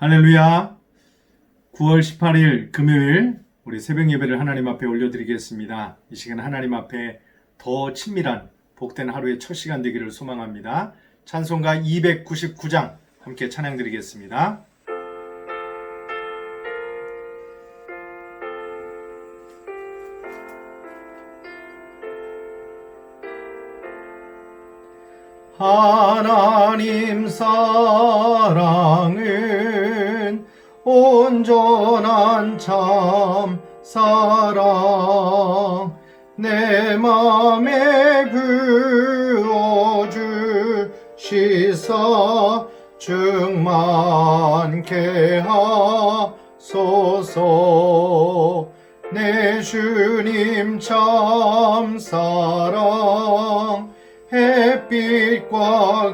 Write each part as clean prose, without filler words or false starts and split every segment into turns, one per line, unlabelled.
할렐루야. 9월 18일 금요일 우리 새벽 예배를 하나님 앞에 올려드리겠습니다. 이 시간 하나님 앞에 더 친밀한 복된 하루의 첫 시간 되기를 소망합니다. 찬송가 299장 함께 찬양드리겠습니다. 하나님 사랑은 온전한 참 사랑 내 맘에 부어주시사 충만케 하소서. 내 주님 참 사랑 햇빛과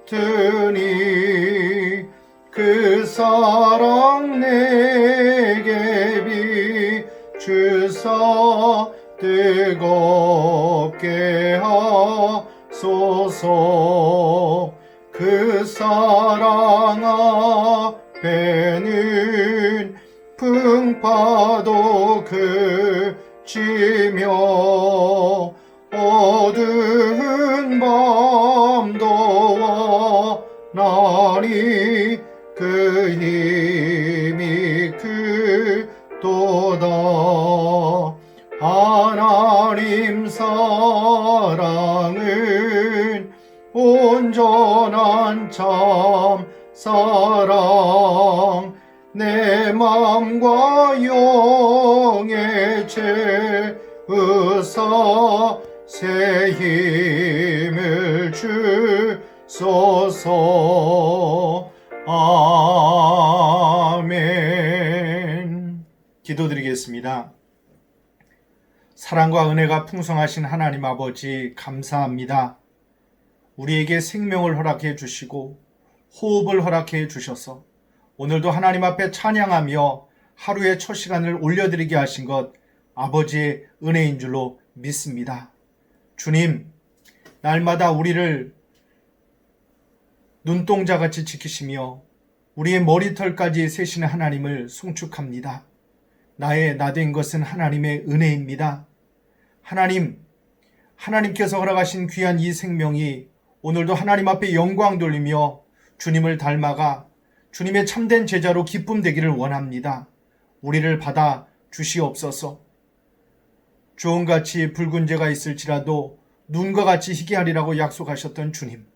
같으니 그 사랑 내게 비추사 뜨겁게 하소서. 그 사랑 앞에는 풍파도 그치며 어두운 밤도 와나니 그 힘이 크도다. 하나님 사랑은 온전한 참 사랑 내 맘과 영에 채우사 새 힘을 주소서. 아멘. 기도드리겠습니다. 사랑과 은혜가 풍성하신 하나님 아버지 감사합니다. 우리에게 생명을 허락해 주시고 호흡을 허락해 주셔서 오늘도 하나님 앞에 찬양하며 하루의 첫 시간을 올려드리게 하신 것 아버지의 은혜인 줄로 믿습니다. 주님, 날마다 우리를 눈동자같이 지키시며 우리의 머리털까지 세시는 하나님을 송축합니다. 나의 나된 것은 하나님의 은혜입니다. 하나님께서 허락하신 귀한 이 생명이 오늘도 하나님 앞에 영광 돌리며 주님을 닮아가 주님의 참된 제자로 기쁨 되기를 원합니다. 우리를 받아 주시옵소서. 주홍같이 붉은 죄가 있을지라도 눈과 같이 희게 하리라고 약속하셨던 주님,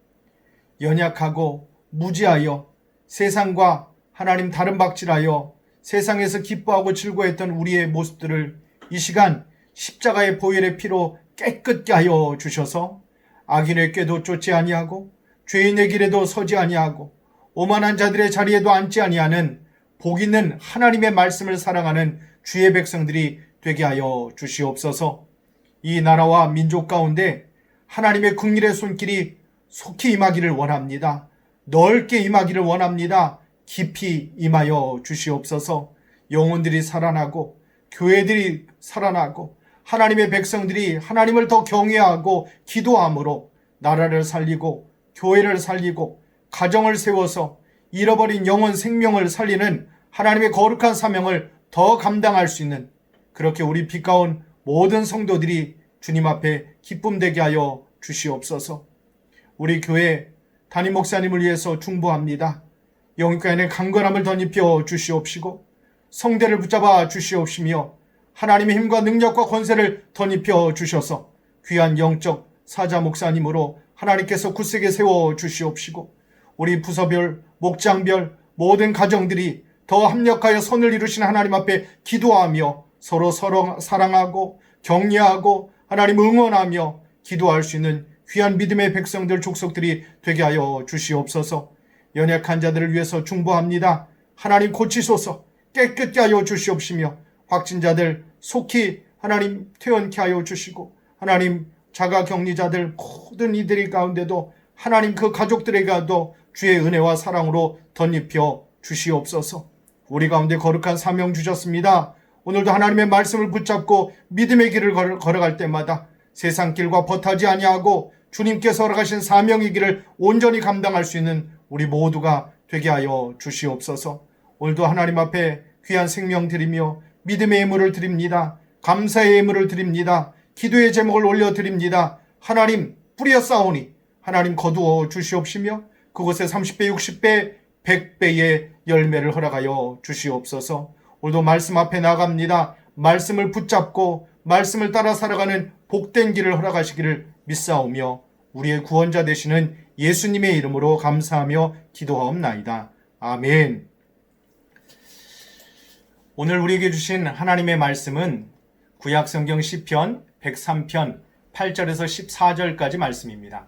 연약하고 무지하여 세상과 하나님 다른 박질하여 세상에서 기뻐하고 즐거워했던 우리의 모습들을 이 시간 십자가의 보혈의 피로 깨끗게 하여 주셔서 악인의 꾀도 쫓지 아니하고 죄인의 길에도 서지 아니하고 오만한 자들의 자리에도 앉지 아니하는 복 있는 하나님의 말씀을 사랑하는 주의 백성들이 되게 하여 주시옵소서. 이 나라와 민족 가운데 하나님의 긍휼의 손길이 속히 임하기를 원합니다. 넓게 임하기를 원합니다. 깊이 임하여 주시옵소서. 영혼들이 살아나고 교회들이 살아나고 하나님의 백성들이 하나님을 더 경외하고 기도함으로 나라를 살리고 교회를 살리고 가정을 세워서 잃어버린 영혼 생명을 살리는 하나님의 거룩한 사명을 더 감당할 수 있는, 그렇게 우리 빛 가운 모든 성도들이 주님 앞에 기쁨 되게 하여 주시옵소서. 우리 교회 담임 목사님을 위해서 중보합니다. 영육간의 강건함을 덧입혀 주시옵시고 성대를 붙잡아 주시옵시며 하나님의 힘과 능력과 권세를 덧입혀 주셔서 귀한 영적 사자 목사님으로 하나님께서 굳세게 세워 주시옵시고 우리 부서별, 목장별 모든 가정들이 더 합력하여 선을 이루신 하나님 앞에 기도하며 서로 사랑하고 격려하고 하나님 응원하며 기도할 수 있는 귀한 믿음의 백성들 족속들이 되게 하여 주시옵소서. 연약한 자들을 위해서 중보합니다. 하나님 고치소서. 깨끗게 하여 주시옵시며 확진자들 속히 하나님 퇴원케 하여 주시고 하나님 자가격리자들 모든 이들이 가운데도 하나님 그 가족들에게도 주의 은혜와 사랑으로 덧입혀 주시옵소서. 우리 가운데 거룩한 사명 주셨습니다. 오늘도 하나님의 말씀을 붙잡고 믿음의 길을 걸어갈 때마다 세상 길과 버타지 아니하고 주님께서 허락하신 사명의 길을 온전히 감당할 수 있는 우리 모두가 되게 하여 주시옵소서. 오늘도 하나님 앞에 귀한 생명 드리며 믿음의 예물을 드립니다. 감사의 예물을 드립니다. 기도의 제목을 올려드립니다. 하나님 뿌려 쌓오니 하나님 거두어 주시옵시며 그곳에 30배, 60배, 100배의 열매를 허락하여 주시옵소서. 오늘도 말씀 앞에 나갑니다. 말씀을 붙잡고 말씀을 따라 살아가는 복된 길을 허락하시기를 믿사오며 우리의 구원자 되시는 예수님의 이름으로 감사하며 기도하옵나이다. 아멘. 오늘 우리에게 주신 하나님의 말씀은 구약성경 시편 103편 8절에서 14절까지 말씀입니다.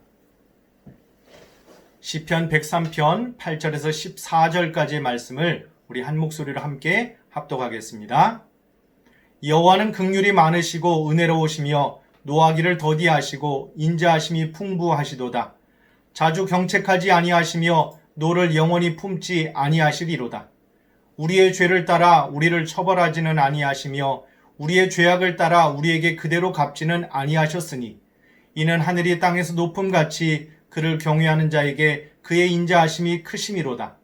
시편 103편 8절에서 14절까지의 말씀을 우리 한 목소리로 함께 합독하겠습니다. 여호와는 긍휼이 많으시고 은혜로우시며 노하기를 더디하시고 인자하심이 풍부하시도다. 자주 경책하지 아니하시며 노를 영원히 품지 아니하시리로다. 우리의 죄를 따라 우리를 처벌하지는 아니하시며 우리의 죄악을 따라 우리에게 그대로 갚지는 아니하셨으니 이는 하늘이 땅에서 높음같이 그를 경외하는 자에게 그의 인자하심이 크심이로다.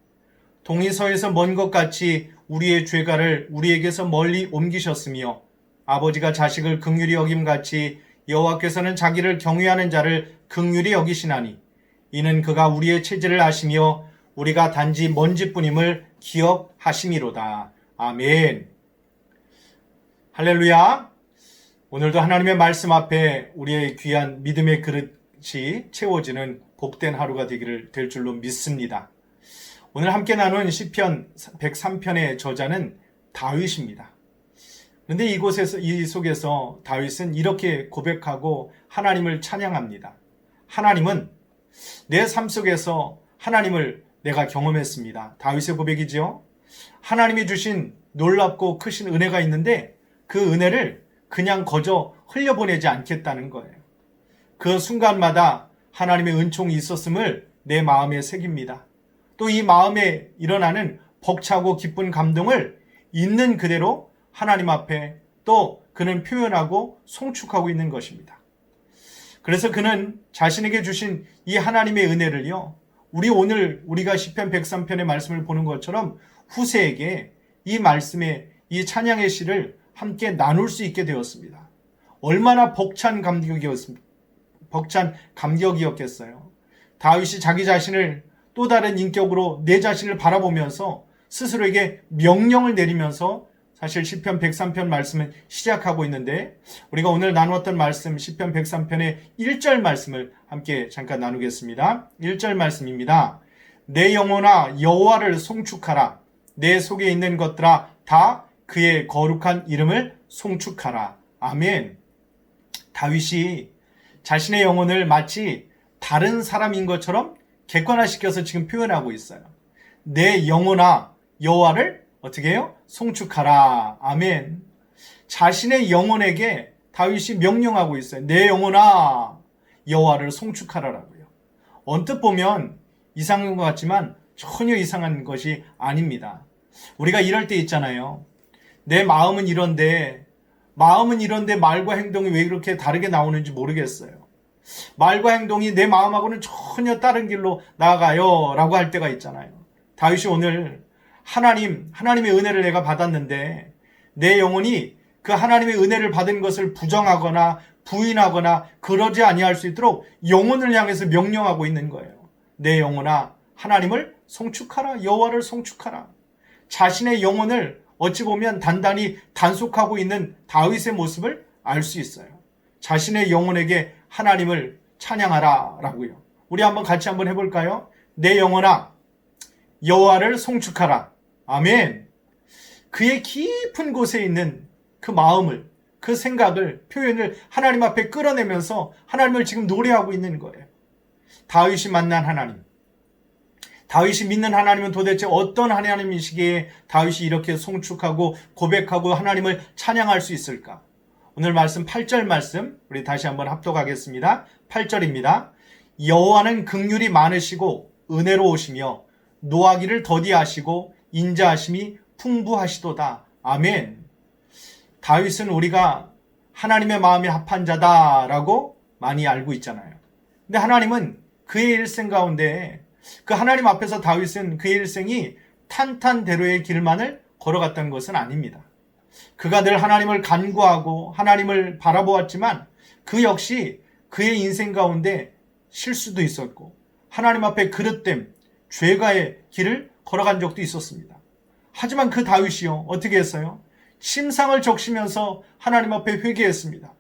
동이 서에서 먼 것 같이 우리의 죄가를 우리에게서 멀리 옮기셨으며 아버지가 자식을 긍휼히 여김같이 여호와께서는 자기를 경외하는 자를 긍휼히 여기시나니 이는 그가 우리의 체질을 아시며 우리가 단지 먼지뿐임을 기억하심이로다. 아멘. 할렐루야. 오늘도 하나님의 말씀 앞에 우리의 귀한 믿음의 그릇이 채워지는 복된 하루가 될 줄로 믿습니다. 오늘 함께 나눈 시편 103편의 저자는 다윗입니다. 그런데 이 속에서 다윗은 이렇게 고백하고 하나님을 찬양합니다. 하나님은 내 삶 속에서 하나님을 내가 경험했습니다. 다윗의 고백이지요. 하나님이 주신 놀랍고 크신 은혜가 있는데 그 은혜를 그냥 거저 흘려보내지 않겠다는 거예요. 그 순간마다 하나님의 은총이 있었음을 내 마음에 새깁니다. 또 이 마음에 일어나는 벅차고 기쁜 감동을 있는 그대로 하나님 앞에 또 그는 표현하고 송축하고 있는 것입니다. 그래서 그는 자신에게 주신 이 하나님의 은혜를요, 우리가 시편 103편의 말씀을 보는 것처럼 후세에게 이 말씀의 이 찬양의 시를 함께 나눌 수 있게 되었습니다. 얼마나 벅찬 감격이었겠어요. 다윗이 자기 자신을 또 다른 인격으로 내 자신을 바라보면서 스스로에게 명령을 내리면서 사실 시편 103편 말씀은 시작하고 있는데 우리가 오늘 나누었던 말씀 시편 103편의 1절 말씀을 함께 잠깐 나누겠습니다. 1절 말씀입니다. 내 영혼아 여호와를 송축하라. 내 속에 있는 것들아 다 그의 거룩한 이름을 송축하라. 아멘. 다윗이 자신의 영혼을 마치 다른 사람인 것처럼 객관화시켜서 지금 표현하고 있어요. 내 영혼아 여호와를 어떻게 해요? 송축하라. 아멘. 자신의 영혼에게 다윗이 명령하고 있어요. 내 영혼아 여호와를 송축하라라고요. 언뜻 보면 이상한 것 같지만 전혀 이상한 것이 아닙니다. 우리가 이럴 때 있잖아요. 내 마음은 이런데 말과 행동이 왜 이렇게 다르게 나오는지 모르겠어요. 말과 행동이 내 마음하고는 전혀 다른 길로 나아가요 라고 할 때가 있잖아요. 다윗이 오늘 하나님의 은혜를 내가 받았는데 내 영혼이 그 하나님의 은혜를 받은 것을 부정하거나 부인하거나 그러지 아니할 수 있도록 영혼을 향해서 명령하고 있는 거예요. 내 영혼아 하나님을 송축하라. 여호와를 송축하라. 자신의 영혼을 어찌 보면 단단히 단속하고 있는 다윗의 모습을 알 수 있어요. 자신의 영혼에게 하나님을 찬양하라 라고요. 우리 같이 한번 해볼까요? 내 영혼아 여호와를 송축하라. 아멘. 그의 깊은 곳에 있는 그 마음을, 그 생각을, 표현을 하나님 앞에 끌어내면서 하나님을 지금 노래하고 있는 거예요. 다윗이 만난 하나님, 다윗이 믿는 하나님은 도대체 어떤 하나님이시기에 다윗이 이렇게 송축하고 고백하고 하나님을 찬양할 수 있을까? 오늘 말씀 8절 말씀 우리 다시 한번 합독하겠습니다. 8절입니다. 여호와는 긍휼이 많으시고 은혜로우시며 노하기를 더디하시고 인자하심이 풍부하시도다. 아멘. 다윗은 우리가 하나님의 마음에 합한 자다라고 많이 알고 있잖아요. 근데 하나님은 그의 일생 가운데 그 하나님 앞에서 다윗은 그의 일생이 탄탄대로의 길만을 걸어갔다는 것은 아닙니다. 그가 늘 하나님을 간구하고 하나님을 바라보았지만 그 역시 그의 인생 가운데 실수도 있었고 하나님 앞에 그릇됨, 죄가의 길을 걸어간 적도 있었습니다. 하지만 그 다윗이요, 어떻게 했어요? 침상을 적시면서 하나님 앞에 회개했습니다.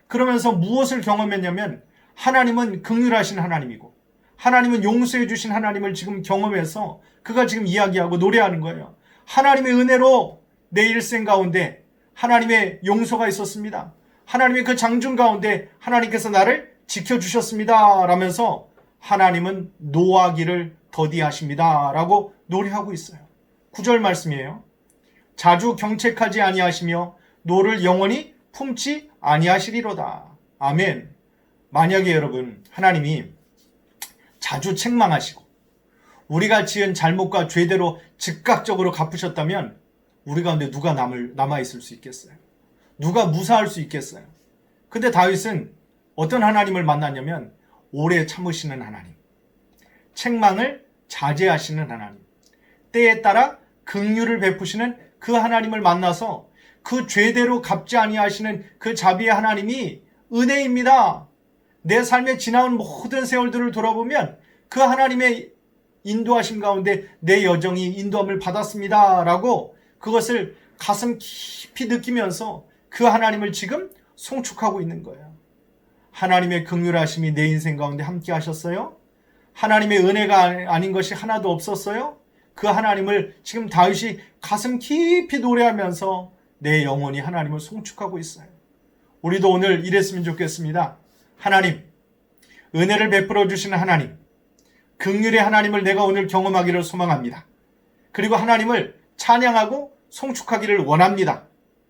그러면서 무엇을 경험했냐면 하나님은 긍휼하신 하나님이고 하나님은 용서해 주신 하나님을 지금 경험해서 그가 지금 이야기하고 노래하는 거예요. 하나님의 은혜로 내 일생 가운데 하나님의 용서가 있었습니다. 하나님의 그 장중 가운데 하나님께서 나를 지켜주셨습니다 라면서 하나님은 노하기를 더디하십니다 라고 노래하고 있어요. 9절 말씀이에요. 자주 경책하지 아니하시며 노를 영원히 품지 아니하시리로다. 아멘. 만약에 여러분 하나님이 자주 책망하시고 우리가 지은 잘못과 죄대로 즉각적으로 갚으셨다면 우리 가운데 누가 남아있을 수 있겠어요? 누가 무사할 수 있겠어요? 근데 다윗은 어떤 하나님을 만났냐면 오래 참으시는 하나님, 책망을 자제하시는 하나님, 때에 따라 긍휼을 베푸시는 그 하나님을 만나서 그 죄대로 갚지 아니하시는 그 자비의 하나님이 은혜입니다. 내 삶에 지나온 모든 세월들을 돌아보면 그 하나님의 인도하심 가운데 내 여정이 인도함을 받았습니다 라고 그것을 가슴 깊이 느끼면서 그 하나님을 지금 송축하고 있는 거예요. 하나님의 긍휼하심이 내 인생 가운데 함께 하셨어요? 하나님의 은혜가 아닌 것이 하나도 없었어요? 그 하나님을 지금 다윗이 가슴 깊이 노래하면서 내 영혼이 하나님을 송축하고 있어요. 우리도 오늘 이랬으면 좋겠습니다. 하나님, 은혜를 베풀어 주시는 하나님, 긍휼의 하나님을 내가 오늘 경험하기를 소망합니다. 그리고 하나님을 찬양하고 송축하기를 원합니다.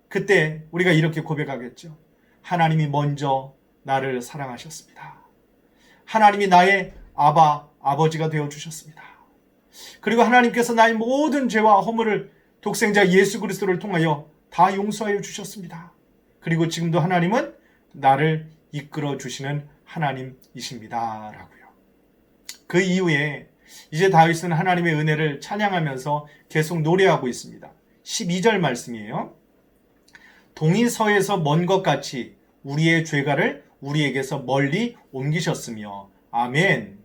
그때 우리가 이렇게 고백하겠죠. 하나님이 먼저 나를 사랑하셨습니다. 하나님이 나의 아버지가 되어주셨습니다. 그리고 하나님께서 나의 모든 죄와 허물을 독생자 예수 그리스도를 통하여 다 용서하여 주셨습니다. 그리고 지금도 하나님은 나를 이끌어 주시는 하나님이십니다. 라고요. 그 이후에 이제 다윗은 하나님의 은혜를 찬양하면서 계속 노래하고 있습니다. 12절 말씀이에요. 동이 서에서 먼 것 같이 우리의 죄가를 우리에게서 멀리 옮기셨으며 아멘.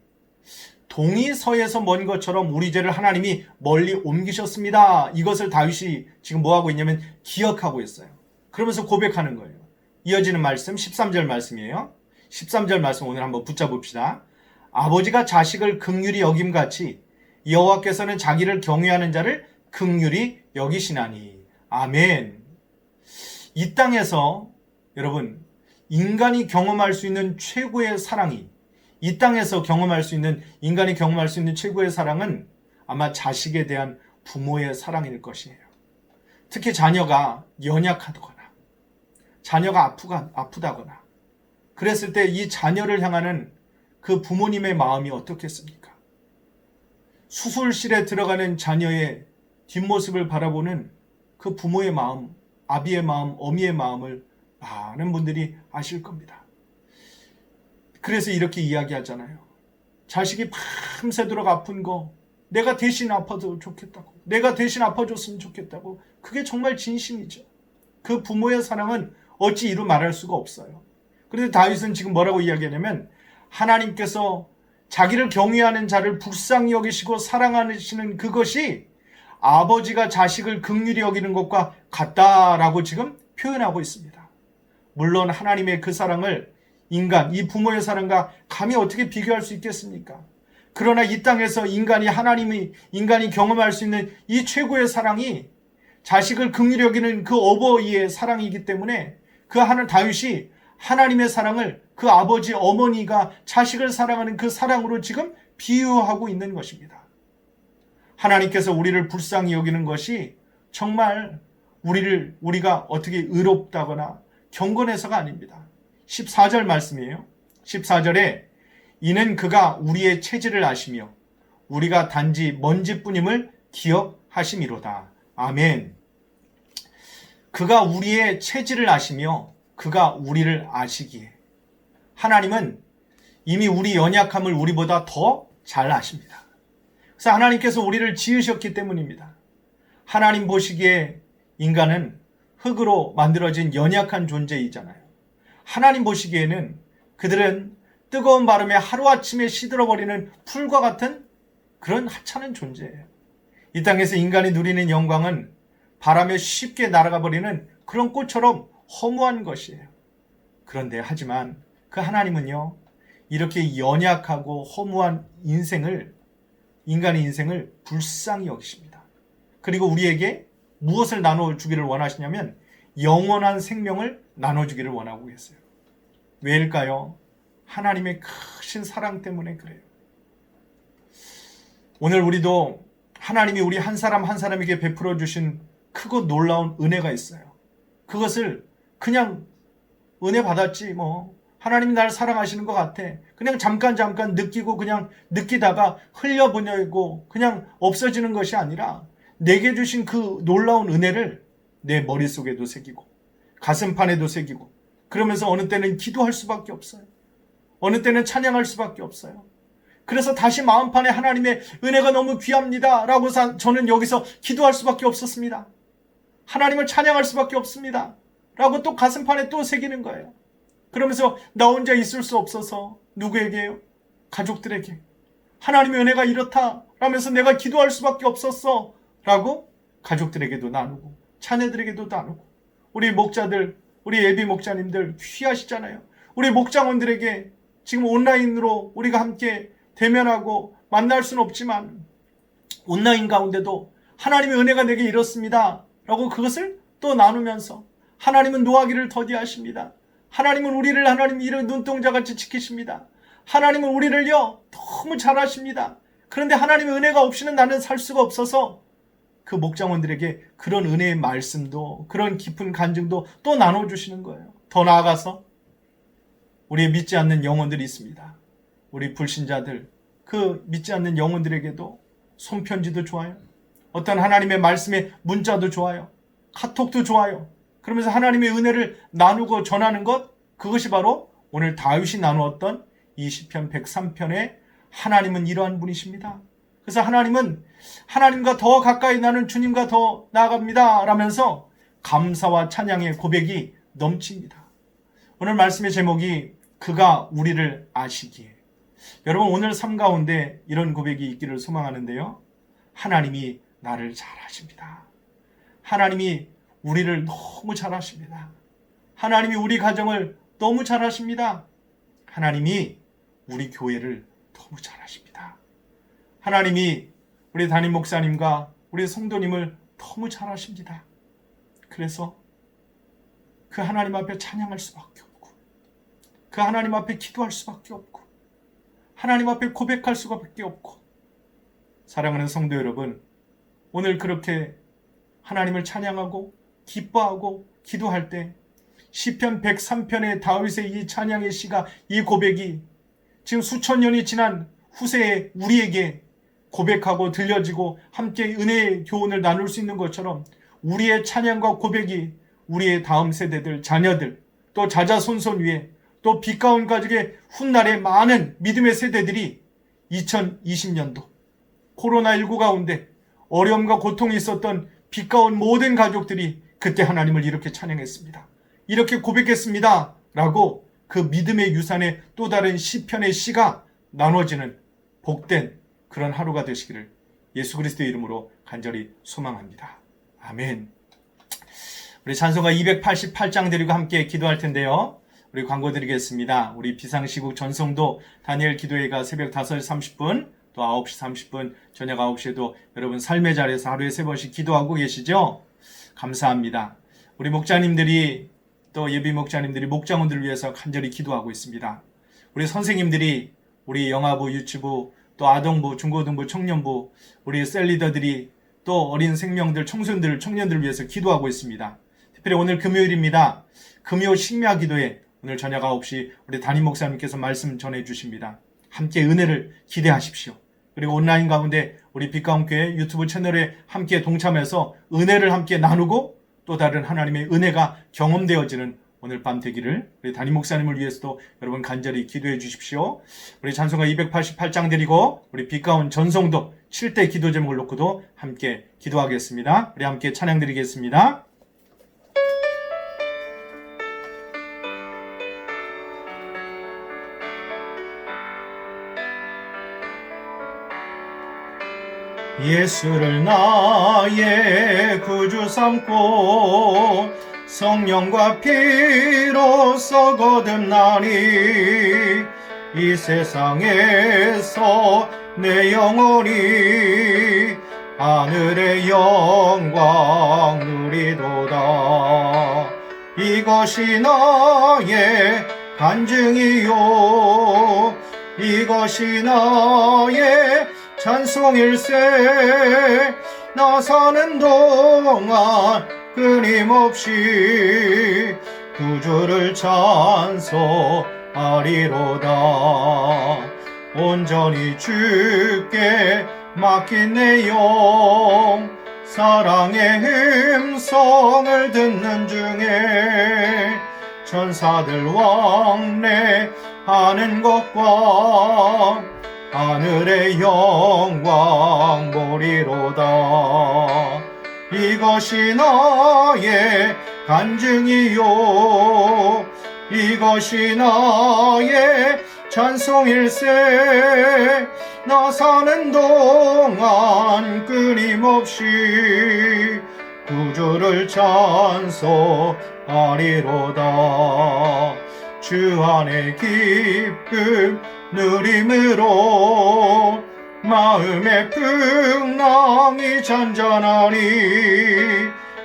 동이 서에서 먼 것처럼 우리 죄를 하나님이 멀리 옮기셨습니다. 이것을 다윗이 지금 뭐하고 있냐면 기억하고 있어요. 그러면서 고백하는 거예요. 이어지는 말씀 13절 말씀이에요. 13절 말씀 오늘 한번 붙잡읍시다. 아버지가 자식을 긍휼히 여김같이 여호와께서는 자기를 경외하는 자를 긍휼히 여기시나니 아멘. 이 땅에서 여러분 인간이 경험할 수 있는 최고의 사랑이 이 땅에서 경험할 수 있는 인간이 경험할 수 있는 최고의 사랑은 아마 자식에 대한 부모의 사랑일 것이에요. 특히 자녀가 연약하거나 자녀가 아프다거나 그랬을 때 이 자녀를 향하는 그 부모님의 마음이 어떻겠습니까? 수술실에 들어가는 자녀의 뒷모습을 바라보는 그 부모의 마음, 아비의 마음, 어미의 마음을 많은 분들이 아실 겁니다. 그래서 이렇게 이야기하잖아요. 자식이 밤새도록 아픈 거 내가 대신 아파도 좋겠다고, 내가 대신 아파줬으면 좋겠다고. 그게 정말 진심이죠. 그 부모의 사랑은 어찌 이루 말할 수가 없어요. 그런데 다윗은 지금 뭐라고 이야기하냐면 하나님께서 자기를 경외하는 자를 불쌍히 여기시고 사랑하시는 그것이 아버지가 자식을 긍휼히 여기는 것과 같다라고 지금 표현하고 있습니다. 물론 하나님의 그 사랑을 이 부모의 사랑과 감히 어떻게 비교할 수 있겠습니까? 그러나 이 땅에서 인간이 경험할 수 있는 이 최고의 사랑이 자식을 긍휼히 여기는 그 어버이의 사랑이기 때문에 다윗이 하나님의 사랑을 그 아버지 어머니가 자식을 사랑하는 그 사랑으로 지금 비유하고 있는 것입니다. 하나님께서 우리를 불쌍히 여기는 것이 정말 우리가 어떻게 의롭다거나 경건해서가 아닙니다. 14절 말씀이에요. 14절에 이는 그가 우리의 체질을 아시며 우리가 단지 먼지뿐임을 기억하심이로다. 아멘. 그가 우리의 체질을 아시며 그가 우리를 아시기에 하나님은 이미 우리 연약함을 우리보다 더 잘 아십니다. 그래서 하나님께서 우리를 지으셨기 때문입니다. 하나님 보시기에 인간은 흙으로 만들어진 연약한 존재이잖아요. 하나님 보시기에는 그들은 뜨거운 바람에 하루아침에 시들어버리는 풀과 같은 그런 하찮은 존재예요. 이 땅에서 인간이 누리는 영광은 바람에 쉽게 날아가 버리는 그런 꽃처럼 허무한 것이에요. 그런데 하지만 그 하나님은요, 이렇게 연약하고 허무한 인간의 인생을 불쌍히 여기십니다. 그리고 우리에게 무엇을 나눠주기를 원하시냐면 영원한 생명을 나눠주기를 원하고 계세요. 왜일까요? 하나님의 크신 사랑 때문에 그래요. 오늘 우리도 하나님이 우리 한 사람 한 사람에게 베풀어 주신 크고 놀라운 은혜가 있어요. 그것을 그냥 은혜 받았지 하나님이 나를 사랑하시는 것 같아, 그냥 잠깐 느끼고 그냥 느끼다가 흘려보내고 그냥 없어지는 것이 아니라 내게 주신 그 놀라운 은혜를 내 머릿속에도 새기고 가슴판에도 새기고, 그러면서 어느 때는 기도할 수밖에 없어요. 어느 때는 찬양할 수밖에 없어요. 그래서 다시 마음판에 하나님의 은혜가 너무 귀합니다 라고 저는 여기서 기도할 수밖에 없었습니다. 하나님을 찬양할 수밖에 없습니다 라고 또 가슴판에 또 새기는 거예요. 그러면서 나 혼자 있을 수 없어서 누구에게요? 가족들에게 하나님의 은혜가 이렇다 라면서 내가 기도할 수밖에 없었어 라고 가족들에게도 나누고 자녀들에게도 나누고, 우리 목자들, 우리 예비 목자님들 귀하시잖아요. 우리 목장원들에게 지금 온라인으로 우리가 함께 대면하고 만날 수는 없지만 온라인 가운데도 하나님의 은혜가 내게 이렇습니다 라고 그것을 또 나누면서, 하나님은 노하기를 더디하십니다. 하나님은 우리를 하나님 이를 눈동자같이 지키십니다. 하나님은 우리를요 너무 잘하십니다. 그런데 하나님의 은혜가 없이는 나는 살 수가 없어서 그 목장원들에게 그런 은혜의 말씀도, 그런 깊은 간증도 또 나눠주시는 거예요. 더 나아가서 우리의 믿지 않는 영혼들이 있습니다. 우리 불신자들, 그 믿지 않는 영혼들에게도 손편지도 좋아요, 어떤 하나님의 말씀의 문자도 좋아요, 카톡도 좋아요. 그러면서 하나님의 은혜를 나누고 전하는 것, 그것이 바로 오늘 다윗이 나누었던 이 시편 103편의 하나님은 이러한 분이십니다. 그래서 하나님은 하나님과 더 가까이 나는 주님과 더 나아갑니다 라면서 감사와 찬양의 고백이 넘칩니다. 오늘 말씀의 제목이 그가 우리를 아시기에. 여러분, 오늘 삶 가운데 이런 고백이 있기를 소망하는데요, 하나님이 나를 잘 아십니다. 하나님이 우리를 너무 잘 아십니다. 하나님이 우리 가정을 너무 잘 아십니다. 하나님이 우리 교회를 너무 잘 아십니다. 하나님이 우리 담임 목사님과 우리 성도님을 너무 잘 아십니다. 그래서 그 하나님 앞에 찬양할 수밖에 없고, 그 하나님 앞에 기도할 수밖에 없고, 하나님 앞에 고백할 수밖에 없고. 사랑하는 성도 여러분, 오늘 그렇게 하나님을 찬양하고 기뻐하고 기도할 때 시편 103편의 다윗의 이 찬양의 시가, 이 고백이 지금 수천 년이 지난 후세에 우리에게 고백하고 들려지고 함께 은혜의 교훈을 나눌 수 있는 것처럼, 우리의 찬양과 고백이 우리의 다음 세대들, 자녀들, 또 자자손손 위에, 또 빛가운 가족의 훗날의 많은 믿음의 세대들이 2020년도 코로나19 가운데 어려움과 고통이 있었던 빛가운 모든 가족들이 그때 하나님을 이렇게 찬양했습니다, 이렇게 고백했습니다 라고 그 믿음의 유산의 또 다른 시편의 시가 나눠지는 복된 그런 하루가 되시기를 예수 그리스도의 이름으로 간절히 소망합니다. 아멘. 우리 찬송가 288장 드리고 함께 기도할 텐데요, 우리 광고 드리겠습니다. 우리 비상시국 전성도 다니엘 기도회가 새벽 5시 30분 또 9시 30분 저녁 9시에도 여러분 삶의 자리에서 하루에 3번씩 기도하고 계시죠? 감사합니다. 우리 목자님들이, 또 예비 목자님들이 목장원들을 위해서 간절히 기도하고 있습니다. 우리 선생님들이, 우리 영아부, 유치부, 또 아동부, 중고등부, 청년부, 우리 셀리더들이 또 어린 생명들, 청소년들, 청년들을 위해서 기도하고 있습니다. 특별히 오늘 금요일입니다. 금요 식야 기도회 오늘 저녁 9시 우리 담임 목사님께서 말씀 전해 주십니다. 함께 은혜를 기대하십시오. 그리고 온라인 가운데 우리 빛가운교회 유튜브 채널에 함께 동참해서 은혜를 함께 나누고 또 다른 하나님의 은혜가 경험되어지는 오늘 밤 되기를 우리 담임 목사님을 위해서도 여러분 간절히 기도해 주십시오. 우리 찬송가 288장 드리고 우리 빛가운 전송도 7대 기도 제목을 놓고도 함께 기도하겠습니다. 우리 함께 찬양 드리겠습니다. 예수를 나의 구주 삼고 성령과 피로써 거듭나니 이 세상에서 내 영혼이 하늘의 영광 누리도다. 이것이 나의 간증이요 이것이 나의 찬송일세. 나 사는 동안 끊임없이 구주를 찬송하리로다. 온전히 주께 맡긴 내 영 사랑의 음성을 듣는 중에 천사들 왕래하는 것과 하늘의 영광 보리로다. 이것이 나의 간증이요 이것이 나의 찬송일세. 나 사는 동안 끊임없이 구주를 찬송하리로다. 주 안의 기쁨 누림으로 마음의 풍랑이 잔잔하니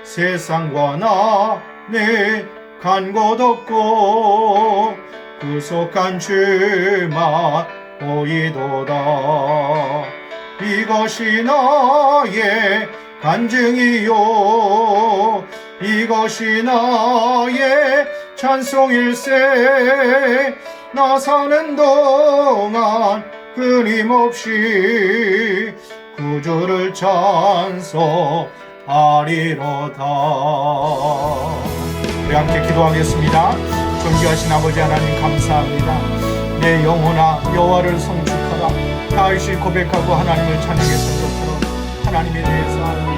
세상과 나는 간 곳 없고 구속한 주만 보이도다. 이것이 나의 간증이요 이것이 나의 찬송일세. 나 사는 동안 끊임없이 구주를 찬송하리로다. 우리 함께 기도하겠습니다. 존귀하신 아버지 하나님 감사합니다. 내 영혼아 여호와를 송축하라. 다윗이 고백하고 하나님을 찬양했던 것처럼 하나님에 대해서